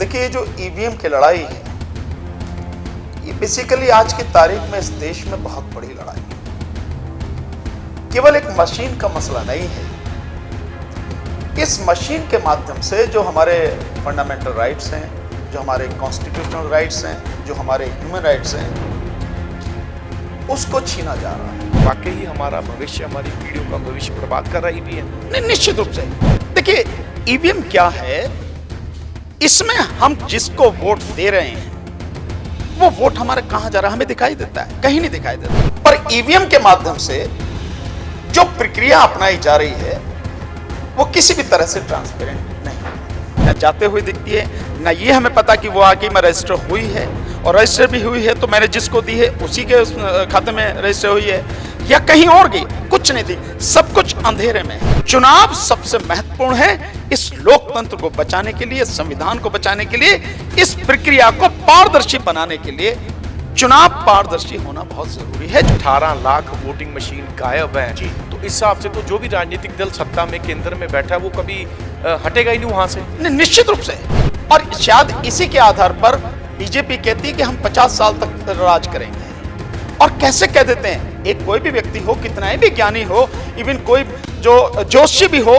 देखिए, ये जो ईवीएम की लड़ाई है, ये बेसिकली आज की तारीख में इस देश में बहुत बड़ी लड़ाई है। केवल एक मशीन का मसला नहीं है। इस मशीन के माध्यम से जो हमारे फंडामेंटल राइट्स हैं, जो हमारे कॉन्स्टिट्यूशनल राइट्स हैं, जो हमारे ह्यूमन राइट्स हैं, उसको छीना जा रहा है। वाकई हमारा भविष्य, हमारी पीढ़ियों का भविष्य बर्बाद कर रही भी है। नहीं, निश्चित रूप से। देखिए, ईवीएम क्या है, इसमें हम जिसको वोट दे रहे हैं वो वोट हमारा कहां जा रहा है हमें दिखाई देता है, कहीं नहीं दिखाई देता। पर ईवीएम के माध्यम से जो प्रक्रिया अपनाई जा रही है वो किसी भी तरह से ट्रांसपेरेंट नहीं, न जाते हुए दिखती है, न ये हमें पता कि वो आगे में रजिस्टर हुई है, और रजिस्टर भी हुई है तो मैंने जिसको दी है उसी के खाते में रजिस्टर हुई है या कहीं और गई, कुछ नहीं दी, सब कुछ अंधेरे में है। चुनाव सबसे महत्वपूर्ण है इस लोकतंत्र को बचाने के लिए, संविधान को बचाने के लिए, इस प्रक्रिया को पारदर्शी बनाने के लिए चुनाव पारदर्शी होना बहुत जरूरी है। 18 लाख वोटिंग मशीन गायब है जी, तो इस हिसाब से तो जो भी राजनीतिक दल सत्ता में केंद्र में बैठा है वो कभी हटेगा ही नहीं वहां से। निश्चित रूप से, और शायद इसी के आधार पर बीजेपी कहती है कि हम 50 साल तक राज करेंगे। और कैसे कह देते हैं, एक कोई भी व्यक्ति हो, कितना भी ज्ञानी हो, इवन कोई जो जोशी भी हो,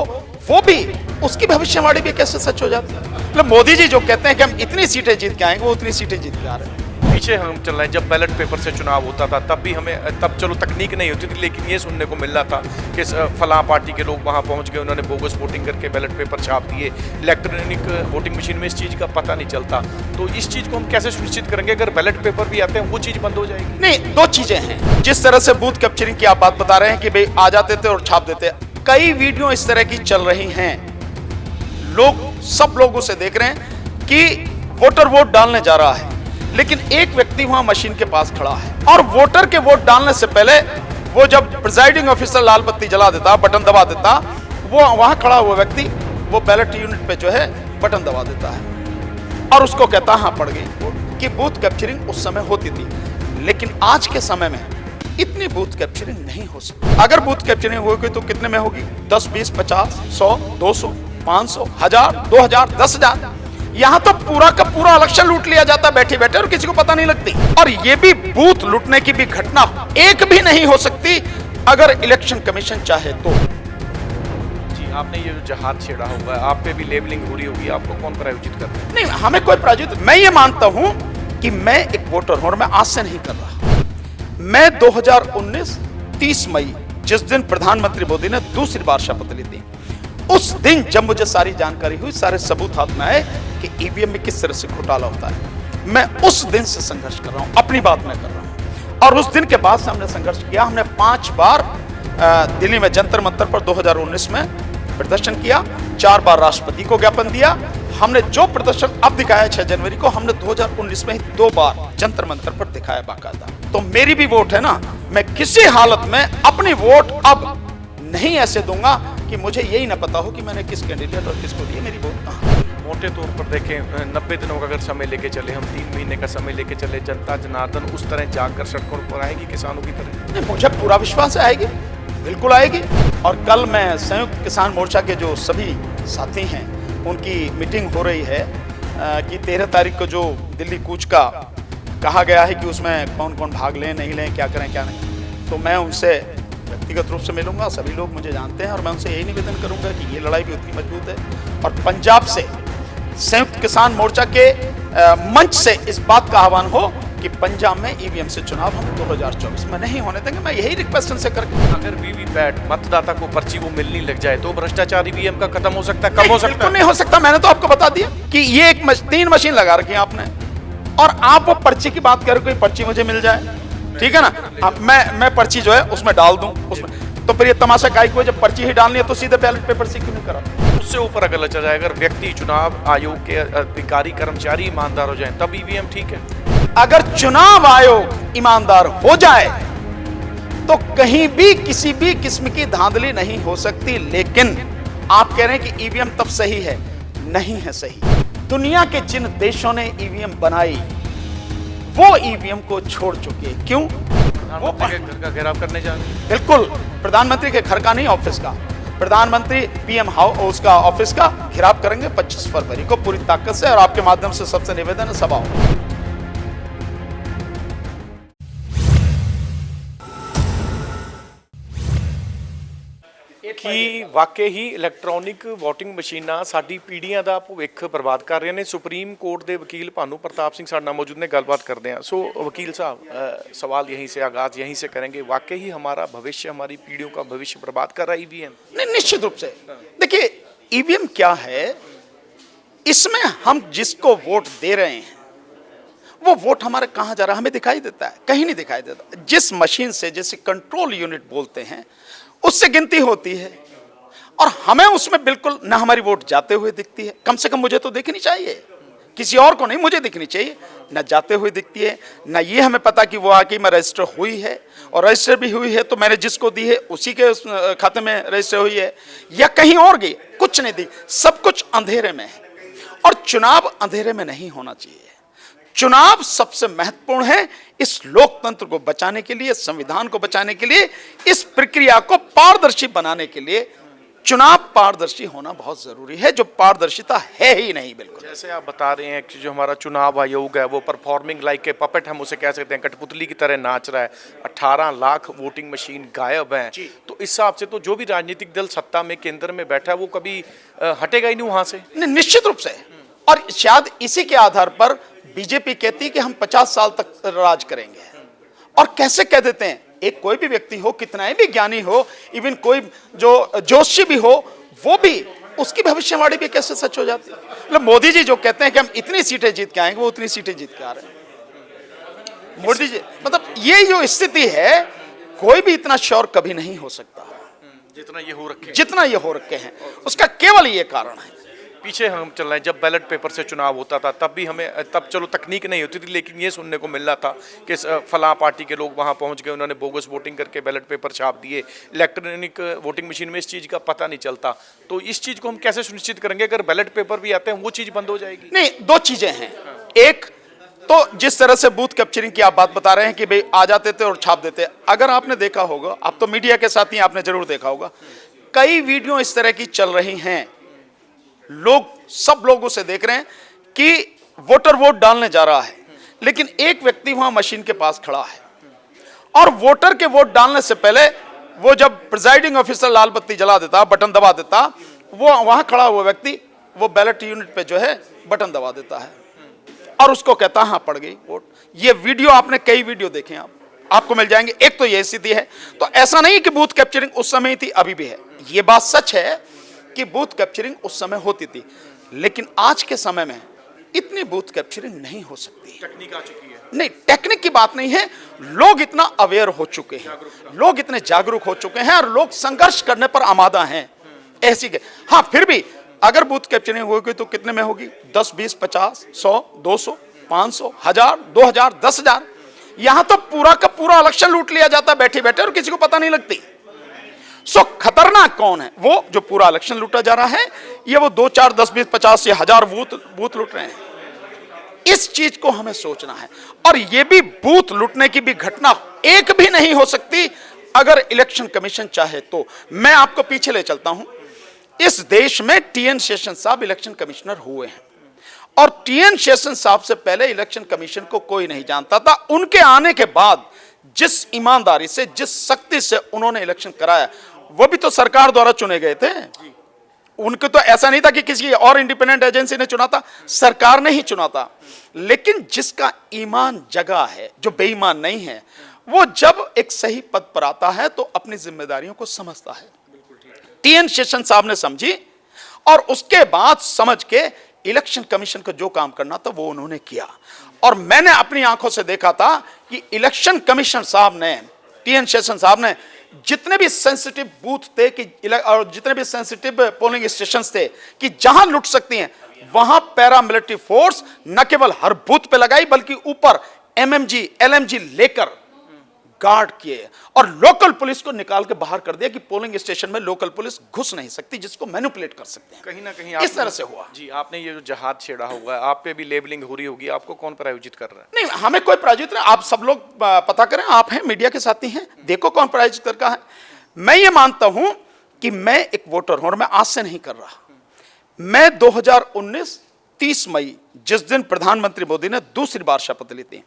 वो भी उसकी भविष्यवाणी भी कैसे सच हो जाती है। मतलब मोदी जी जो कहते हैं कि हम इतनी सीटें जीत के आएंगे, वो उतनी सीटें जीत के आ रहे हैं। पीछे हम चल रहे हैं, जब बैलेट पेपर से चुनाव होता था तब भी हमें, तब चलो तकनीक नहीं होती थी, लेकिन ये सुनने को मिल रहा था कि फलां पार्टी के लोग वहां पहुंच गए, उन्होंने बोगस वोटिंग करके बैलेट पेपर छाप दिए। इलेक्ट्रॉनिक वोटिंग मशीन में इस चीज़ का पता नहीं चलता, तो इस चीज़ को हम कैसे सुनिश्चित करेंगे? अगर बैलेट पेपर भी आते हैं वो चीज़ बंद हो जाएगी? नहीं, दो चीजें हैं। जिस तरह से बूथ कैप्चरिंग की आप बात बता रहे हैं कि भाई आ जाते थे और छाप देते, कई वीडियो इस तरह की चल रही हैं, सब लोग उसे देख रहे हैं कि वोटर वोट डालने जा रहा है, लेकिन एक व्यक्ति वहां मशीन के पास खड़ा है और वोटर के वोट डालने से पहले वो जब प्रिजाइडिंग ऑफिसर लाल बत्ती जला देता, बटन दबा देता, वो वहां खड़ा हुआ व्यक्ति वो बैलेट यूनिट पे जो है बटन दबा देता है और उसको कहता हाँ पड़ गई। कि बूथ कैप्चरिंग उस समय होती थी, लेकिन आज के समय में इतनी बूथ कैप्चरिंग नहीं हो सकती। अगर बूथ कैप्चरिंग होगी तो कितने में होगी? 10, 20, 50, 100, 200, 500, 1000, 2000, 10,000। यहाँ तो पूरा का पूरा इलेक्शन लूट लिया जाता बैठे बैठे और किसी को पता नहीं लगती। और ये भी बूथ लूटने की भी घटना एक भी नहीं हो सकती अगर इलेक्शन कमीशन चाहे तो। जी, आपने ये जो जहाज छेड़ा हुआ है, आप पे भी लेबलिंग हो रही होगी, आपको कौन प्रायोजित कर रहा है? नहीं, हमें कोई प्रायोजित, मैं ये मानता हूं कि मैं एक वोटर हूं और मैं आज से नहीं कर रहा। मैं 2019 30 मई, जिस दिन प्रधानमंत्री मोदी ने दूसरी बार शपथ ली थी, उस दिन जब मुझे सारी जानकारी हुई, सारे सबूत हाथ में आए कि ईवीएम में किस तरह से घोटाला होता है, मैं उस दिन से संघर्ष कर रहा हूं, अपनी बात मैं कर रहा हूं। और उस दिन के बाद से हमने संघर्ष किया। हमने 5 बार दिल्ली में जंतर मंतर पर 2019 में प्रदर्शन किया, 4 बार राष्ट्रपति को ज्ञापन दिया। हमने जो प्रदर्शन अब दिखाया 6 जनवरी को, हमने 2019 में ही 2 बार जंतर मंतर पर दिखाया बाकायदा। तो मेरी भी वोट है ना, मैं किसी हालत में अपनी वोट अब नहीं ऐसे दूंगा कि मुझे यही ना पता हो कि मैंने किस कैंडिडेट और किसको दिए, मेरी वोट कहां। मोटे तौर पर देखें, 90 दिनों का अगर समय लेके चले, हम 3 महीने का समय लेके चले, जनता जनार्दन उस तरह जाकर सड़कों पर आएगी किसानों की तरह? नहीं, मुझे पूरा विश्वास आएगी, बिल्कुल आएगी। और कल मैं संयुक्त किसान मोर्चा के जो सभी साथी हैं उनकी मीटिंग हो रही है कि 13 तारीख को जो दिल्ली कूच का कहा गया है कि उसमें कौन कौन भाग लें, नहीं लें, क्या करें क्या नहीं, तो मैं उनसे व्यक्तिगत रूप से मिलूंगा। सभी लोग मुझे जानते हैं और मैं उनसे यही निवेदन करूंगा कि ये लड़ाई भी उतनी मजबूत है। और पंजाब से संयुक्त किसान मोर्चा के मंच से इस बात का आह्वान हो कि पंजाब में ईवीएम से चुनाव हम 2024 में नहीं होने देंगे। मैं यही रिक्वेस्ट उनसे करके, अगर वीवीपैट मतदाता को पर्ची वो मिलनी लग जाए तो भ्रष्टाचार ईवीएम का खत्म हो सकता है, कम हो सकता है? नहीं हो सकता। मैंने तो आपको बता दिया कि ये 3 मशीन लगा रखी है आपने, और आप वो पर्ची की बात कर, कोई पर्ची मुझे मिल जाए, ठीक है ना, मैं पर्ची जो है उसमें डाल दूं उसमें, तो फिर ये तमाशा काहे को, जब पर्ची ही डालनी है तो सीधे बैलेट पेपर से क्यों नहीं करा? उससे ऊपर अगर चला जाए, अगर व्यक्ति, चुनाव आयोग के अधिकारी कर्मचारी ईमानदार हो जाए तब ईवीएम ठीक है। अगर चुनाव आयोग ईमानदार हो जाए तो कहीं भी किसी भी किस्म की धांधली नहीं हो सकती। लेकिन आप कह रहे हैं कि ईवीएम तब सही है, नहीं है सही। दुनिया के जिन देशों ने ईवीएम बनाई वो ईवीएम को छोड़ चुके हैं। क्यों? वो घर का घेराव करने जा रहे हैं। बिल्कुल, प्रधानमंत्री के घर का नहीं, ऑफिस का। प्रधानमंत्री पीएम हाउस का ऑफिस का घेराव करेंगे 25 फरवरी को पूरी ताकत से। और आपके माध्यम से सबसे निवेदन है सभाओं ਕਿ ਵਾਕਈ ਹੀ ਇਲੈਕਟ੍ਰੋਨਿਕ VOTING ਮਸ਼ੀਨਾਂ ਸਾਡੀ ਪੀੜ੍ਹੀਆਂ ਦਾ ਭਵਿੱਖ ਬਰਬਾਦ ਕਰ ਰਹੀਆਂ ਨੇ। ਸੁਪਰੀਮ कोर्ट ਦੇ ਵਕੀਲ ਭਾਨੂ ਪ੍ਰਤਾਪ ਸਿੰਘ ਸਾਡੇ ਨਾਲ मौजूद ने, गलबात करते हैं। सो वकील साहब, सवाल यहीं से आगाज़ यहीं से करेंगे, वाकई ही हमारा भविष्य, हमारी पीढ़ियों का भविष्य बर्बाद कर रहा है EVM? नहीं, निश्चित रूप से। देखिए EVM क्या है, इसमें हम जिसको वोट दे रहे हैं वो वोट हमारा कहाँ जा रहा है हमें दिखाई देता है, कहीं नहीं दिखाई देता। जिस मशीन से, जैसे कंट्रोल यूनिट बोलते हैं, उससे गिनती होती है और हमें उसमें बिल्कुल ना हमारी वोट जाते हुए दिखती है। कम से कम मुझे तो दिखनी चाहिए, किसी और को नहीं, मुझे दिखनी चाहिए। ना जाते हुए दिखती है, ना ये हमें पता कि वो आके में रजिस्टर हुई है, और रजिस्टर भी हुई है तो मैंने जिसको दी है उसी के खाते में रजिस्टर हुई है या कहीं और गई, कुछ नहीं दी। सब कुछ अंधेरे में है और चुनाव अंधेरे में नहीं होना चाहिए। चुनाव सबसे महत्वपूर्ण है इस लोकतंत्र को बचाने के लिए, संविधान को बचाने के लिए, इस प्रक्रिया को पारदर्शी बनाने के लिए चुनाव पारदर्शी होना बहुत जरूरी है, जो पारदर्शिता है ही नहीं बिल्कुल। जैसे आप बता रहे हैं कि जो हमारा चुनाव आयोग है वो परफॉर्मिंग लाइक ए पपेट, हम उसे कह सकते हैं, कठपुतली की तरह नाच रहा है। 18 लाख वोटिंग मशीन गायब हैं, तो इस हिसाब से तो जो भी राजनीतिक दल सत्ता में केंद्र में बैठा है वो कभी हटेगा ही नहीं वहां से। निश्चित रूप से। और शायद इसी के आधार पर बीजेपी कहती है कि हम 50 साल तक राज करेंगे। और कैसे कह देते हैं, एक कोई भी व्यक्ति हो, कितना ही भी ज्ञानी हो, इवन कोई जो जोशी भी हो, वो भी, उसकी भविष्यवाणी भी कैसे सच हो जाती है। मतलब मोदी जी जो कहते हैं कि हम इतनी सीटें जीत के आएंगे, वो उतनी सीटें जीत के आ रहे हैं। मोदी जी, मतलब ये जो स्थिति है, कोई भी इतना श्योर कभी नहीं हो सकता जितना ये हो रखे हैं। उसका केवल ये कारण है, पीछे हम चल रहे हैं, जब बैलेट पेपर से चुनाव होता था तब भी हमें, तब चलो तकनीक नहीं होती थी, लेकिन ये सुनने को मिल रहा था कि फलां पार्टी के लोग वहाँ पहुँच गए, उन्होंने बोगस वोटिंग करके बैलेट पेपर छाप दिए। इलेक्ट्रॉनिक वोटिंग मशीन में इस चीज़ का पता नहीं चलता, तो इस चीज़ को हम कैसे सुनिश्चित करेंगे? अगर बैलेट पेपर भी आते हैं वो चीज़ बंद हो जाएगी? नहीं, दो चीज़ें हैं। एक तो जिस तरह से बूथ कैप्चरिंग की आप बात बता रहे हैं कि भाई आ जाते थे और छाप देते, अगर आपने देखा होगा, आप तो मीडिया के साथ ही आपने जरूर देखा होगा, कई वीडियो इस तरह की चल रही हैं, लोग, सब लोग उसे देख रहे हैं कि वोटर वोट डालने जा रहा है, लेकिन एक व्यक्ति वहां मशीन के पास खड़ा है और वोटर के वोट डालने से पहले वो जब प्रिजाइडिंग ऑफिसर लाल बत्ती जला देता, बटन दबा देता, वो वहां खड़ा हुआ व्यक्ति वो बैलेट यूनिट पे जो है बटन दबा देता है और उसको कहता हाँ पड़ गई वोट। ये वीडियो आपने कई वीडियो देखे हैं, आपको मिल जाएंगे। एक तो ये स्थिति है। तो ऐसा नहीं कि बूथ कैप्चरिंग उस समय थी, अभी भी है। ये बात सच है कि बूथ कैप्चरिंग उस समय होती थी, लेकिन आज के समय में इतनी बूथ कैप्चरिंग नहीं हो सकती। टेक्निक आ चुकी है। नहीं, टेक्निक की बात नहीं है, लोग इतना अवेयर हो चुके हैं, लोग इतने जागरूक हो चुके हैं और लोग संघर्ष करने पर आमादा हैं। ऐसी के हाँ, फिर भी अगर बूथ कैप्चरिंग होगी तो कितने में होगी? 10, 20, 50, 100, 200, 500, 1000, 2000, 10,000। यहां तो पूरा का पूरा इलेक्शन लूट लिया जाता है बैठे बैठे और किसी को पता नहीं लगती। सो खतरनाक कौन है? वो जो पूरा इलेक्शन लूटा जा रहा है, ये वो 2, 4, 10, 20, 50 या 1000 बूथ लूट रहे हैं। इस चीज को हमें सोचना है। और ये भी बूथ लूटने की भी घटना एक भी नहीं हो सकती अगर इलेक्शन कमीशन चाहे तो। मैं आपको पीछे ले चलता हूं। इस देश में TN शेषन साहब इलेक्शन कमिश्नर हुए हैं और TN शेषन साहब से पहले इलेक्शन कमीशन को कोई नहीं जानता था। उनके आने के बाद जिस ईमानदारी से, जिस सख्ती से उन्होंने इलेक्शन कराया, वो भी तो सरकार द्वारा चुने गए थे। उनको तो ऐसा नहीं था कि किसी और इंडिपेंडेंट एजेंसी ने चुना था, सरकार ने ही चुना था। लेकिन जिसका ईमान जगा है, जो बेईमान नहीं है, वो जब एक सही पद पर आता है तो अपनी जिम्मेदारियों को समझता है। TN शेषन साहब ने समझी और उसके बाद समझ के इलेक्शन कमीशन को जो काम करना था वो उन्होंने किया। और मैंने अपनी आंखों से देखा था कि इलेक्शन कमीशन साहब ने, TN शेषन साहब ने, जितने भी सेंसिटिव बूथ थे कि और जितने भी सेंसिटिव पोलिंग स्टेशंस थे कि जहां लुट सकती हैं, वहां पैरामिलिट्री फोर्स न केवल हर बूथ पे लगाई बल्कि ऊपर MMG, LMG लेकर गार्ड किए और लोकल पुलिस को निकाल के बाहर कर दिया कि पोलिंग स्टेशन में लोकल पुलिस घुस नहीं सकती, जिसको मैनिपुलेट कर सकते हैं। कहीं ना कहीं इस तरह से हुआ। जी, आपने ये जो जहाद छेड़ा हुआ है, आप पे भी लेबलिंग हो रही होगी, आपको कौन प्रायोजित कर रहा है? नहीं, हमें कोई प्रायोजित नहीं। आप सब लोग पता करें, आप हैं मीडिया के साथी हैं, देखो कौन प्रायोजित कर रहा है। मैं ये मानता हूं कि मैं एक वोटर हूं और मैं आज से नहीं कर रहा। मैं 2019 30 मई, जिस दिन प्रधानमंत्री मोदी ने दूसरी बार शपथ ली थी,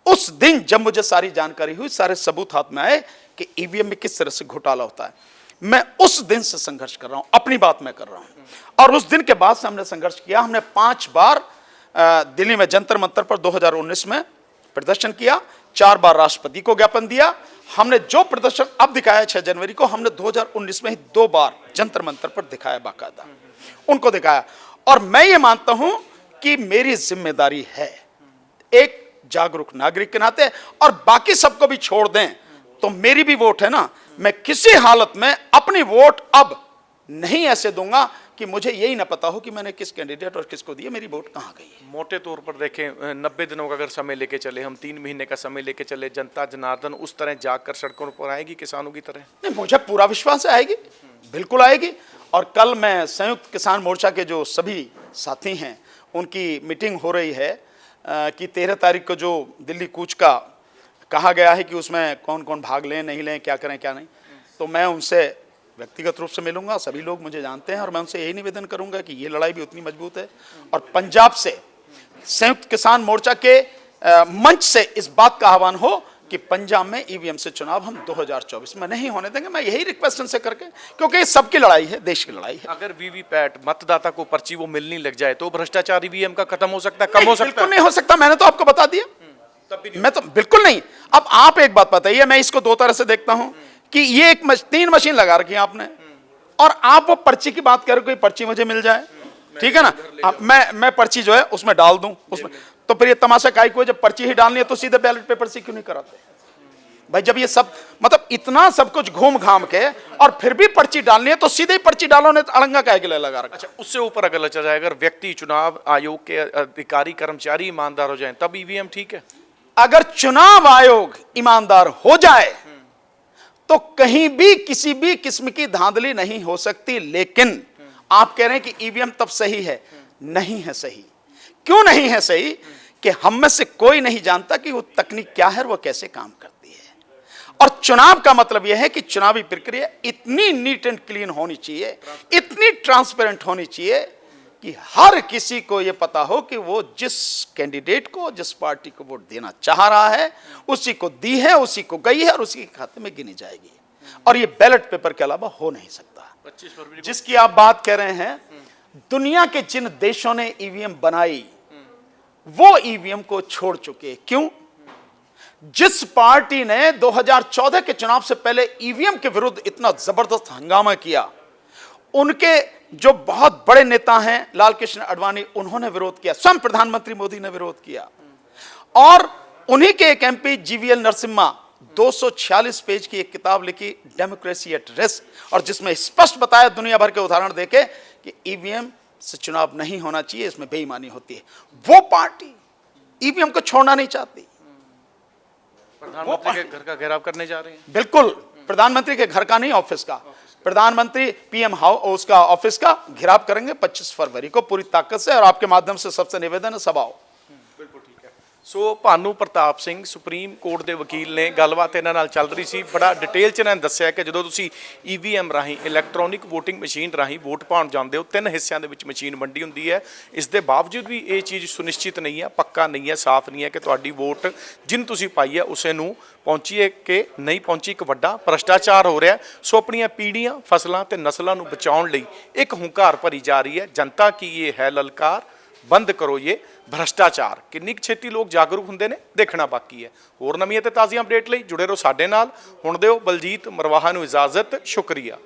उस दिन जब मुझे सारी जानकारी हुई, सारे सबूत हाथ में आए कि ईवीएम में किस तरह से घोटाला होता है, मैं उस दिन से संघर्ष कर रहा हूं, अपनी बात मैं कर रहा हूं। और उस दिन के बाद से हमने संघर्ष किया। हमने 5 बार दिल्ली में जंतर मंतर पर 2019 में प्रदर्शन किया, 4 बार राष्ट्रपति को ज्ञापन दिया। हमने जो प्रदर्शन अब दिखाया 6 जनवरी को, हमने 2019 में ही 2 बार जंतर मंतर पर दिखाया, बाकायदा उनको दिखाया। और मैं ये मानता हूं कि मेरी जिम्मेदारी है एक जागरूक नागरिक के नाते, और बाकी सबको भी छोड़ दें तो मेरी भी वोट है ना, मैं किसी हालत में अपनी वोट अब नहीं ऐसे दूंगा कि मुझे यही ना पता हो कि मैंने किस कैंडिडेट और किसको दिया, मेरी वोट कहां गई है। मोटे तौर पर देखें 90 दिनों का अगर समय लेके चले, हम 3 महीने का समय लेके चले, जनता जनार्दन उस तरह जाकर सड़कों पर आएगी किसानों की तरह? नहीं, मुझे पूरा विश्वास है आएगी, बिल्कुल आएगी। और कल मैं संयुक्त किसान मोर्चा के जो सभी साथी हैं उनकी मीटिंग हो रही है कि 13 तारीख को जो दिल्ली कूच का कहा गया है कि उसमें कौन कौन भाग लें, नहीं लें, क्या करें क्या नहीं, तो मैं उनसे व्यक्तिगत रूप से मिलूंगा। सभी लोग मुझे जानते हैं और मैं उनसे यही निवेदन करूंगा कि ये लड़ाई भी उतनी मजबूत है। और पंजाब से संयुक्त किसान मोर्चा के मंच से इस बात का आह्वान हो कि पंजाब में ईवीएम से चुनाव हम 2024 में नहीं होने देंगे। मैं यही रिक्वेस्ट उनसे करके, क्योंकि ये सबकी लड़ाई है, देश की लड़ाई है। अगर वीवीपैट मतदाता को पर्ची वो मिलनी लग जाए तो भ्रष्टाचार ईवीएम का खत्म हो सकता है, कम हो सकता है? बिल्कुल नहीं हो सकता, मैंने तो आपको बता दिया। मैं तो बिल्कुल नहीं। अब आप एक बात बताइए, मैं इसको 2 तरह से देखता हूं कि ये एक 3 मशीन लगा रखी है आपने, और आप वो पर्ची की बात कर रहे हो, कोई पर्ची मुझे मिल जाए, ठीक है ना, अब मैं पर्ची जो है उसमें डाल दूं उसमें, तो फिर ये तमाशा काहे को, जब पर्ची ही डालनी है तो सीधे बैलेट पेपर से क्यों नहीं कराते भाई? जब ये सब मतलब इतना सब कुछ घूम घाम के और फिर भी पर्ची डालनी है तो सीधे ही पर्ची डालो, ने अड़ंगा काहे के लिए लगा रखा? अच्छा, उससे ऊपर अगर चला जाए, अगर व्यक्ति चुनाव आयोग के अधिकारी कर्मचारी ईमानदार हो जाएं तब ईवीएम ठीक है? अगर चुनाव आयोग ईमानदार हो जाए तो कहीं भी किसी भी किस्म की धांधली नहीं हो सकती। लेकिन आप कह रहे हैं कि ईवीएम तब सही है, नहीं है सही। क्यों नहीं है सही? कि हम में से कोई नहीं जानता कि वो तकनीक क्या है और वो कैसे काम करती है। और चुनाव का मतलब यह है कि चुनावी प्रक्रिया इतनी नीट एंड क्लीन होनी चाहिए, इतनी ट्रांसपेरेंट होनी चाहिए कि हर किसी को यह पता हो कि वो जिस कैंडिडेट को, जिस पार्टी को वोट देना चाह रहा है, उसी को दी है, उसी को गई है और उसी के खाते में गिनी जाएगी। और ये बैलेट पेपर के अलावा हो नहीं सकता। 25 फरवरी जिसकी आप बात कह रहे हैं, दुनिया के जिन देशों ने ईवीएम बनाई वो ईवीएम को छोड़ चुके। क्यों? जिस पार्टी ने 2014 के चुनाव से पहले ईवीएम के विरुद्ध इतना जबरदस्त हंगामा किया, उनके जो बहुत बड़े नेता हैं लाल कृष्ण आडवाणी, उन्होंने विरोध किया, स्वयं प्रधानमंत्री मोदी ने विरोध किया। और उन्हीं के एक एमपी जीवीएल नरसिम्हा 246 पेज की एक किताब लिखी, डेमोक्रेसी एट रिस्क, और जिसमें स्पष्ट बताया दुनिया भर के उदाहरण देके कि ईवीएम से चुनाव नहीं होना चाहिए, इसमें बेईमानी होती है। वो पार्टी ईवीएम को छोड़ना नहीं चाहती। प्रधानमंत्री के घर का घेराव करने जा रहे हैं। बिल्कुल, प्रधानमंत्री के घर का नहीं, ऑफिस का। प्रधानमंत्री पीएम हाउस उसका ऑफिस का घेराव करेंगे 25 फरवरी को पूरी ताकत से। और आपके माध्यम से सबसे निवेदन है, सब आओ। बिल्कुल ठीक है। सो ਭਾਨੂ ਪ੍ਰਤਾਪ ਸਿੰਘ ਸੁਪਰੀਮ ਕੋਰਟ ਦੇ ਵਕੀਲ ਨੇ, ਗੱਲਬਾਤ ਇਹਨਾਂ ਨਾਲ ਚੱਲ ਰਹੀ ਸੀ। ਬੜਾ ਡਿਟੇਲ ਚ ਇਹਨਾਂ ਨੇ ਦੱਸਿਆ ਕਿ ਜਦੋਂ ਤੁਸੀਂ ਈਵੀਐਮ ਰਾਹੀਂ, ਇਲੈਕਟ੍ਰੋਨਿਕ ਵੋਟਿੰਗ ਮਸ਼ੀਨ ਰਾਹੀਂ ਵੋਟ ਪਾਉਣ ਜਾਂਦੇ ਹੋ, 3 ਹਿੱਸਿਆਂ ਦੇ ਵਿੱਚ ਮਸ਼ੀਨ ਵੰਡੀ ਹੁੰਦੀ ਹੈ। ਇਸ ਦੇ ਬਾਵਜੂਦ ਵੀ ਇਹ ਚੀਜ਼ ਸੁਨਿਸ਼ਚਿਤ ਨਹੀਂ ਹੈ, ਪੱਕਾ ਨਹੀਂ ਹੈ, ਸਾਫ਼ ਨਹੀਂ ਹੈ ਕਿ ਤੁਹਾਡੀ ਵੋਟ ਜਿਹਨੂੰ ਤੁਸੀਂ ਪਾਈ ਹੈ ਉਸੇ ਨੂੰ ਪਹੁੰਚੀ ਹੈ ਕਿ ਨਹੀਂ ਪਹੁੰਚੀ। ਇੱਕ ਵੱਡਾ ਭ੍ਰਸ਼ਟਾਚਾਰ ਹੋ ਰਿਹਾ। ਸੋ ਆਪਣੀਆਂ ਪੀੜ੍ਹੀਆਂ, ਫਸਲਾਂ ਤੇ ਨਸਲਾਂ ਨੂੰ ਬਚਾਉਣ ਲਈ ਇੱਕ ਹੁੰਕਾਰ ਭਰੀ ਜਾ ਰਹੀ ਹੈ। ਜਨਤਾ ਕੀ ਇਹ ਹੈ ਲਲਕਾਰ, ਬੰਦ ਕਰੋ ਇਹ ਭ੍ਰਸ਼ਟਾਚਾਰ। ਕਿੰਨੀ ਛੇਤੀ ਲੋਕ ਜਾਗਰੂਕ ਹੁੰਦੇ ਨੇ, ਦੇਖਣਾ ਬਾਕੀ ਹੈ। ਹੋਰ ਨਵੀਆਂ ਤੇ ਤਾਜ਼ੀਆਂ ਅਪਡੇਟ ਲਈ ਜੁੜੇ ਰਹੋ ਸਾਡੇ ਨਾਲ। ਹੁਣ ਦਿਓ ਬਲਜੀਤ ਮਰਵਾਹਾ ਨੂੰ ਇਜਾਜ਼ਤ। ਸ਼ੁਕਰੀਆ।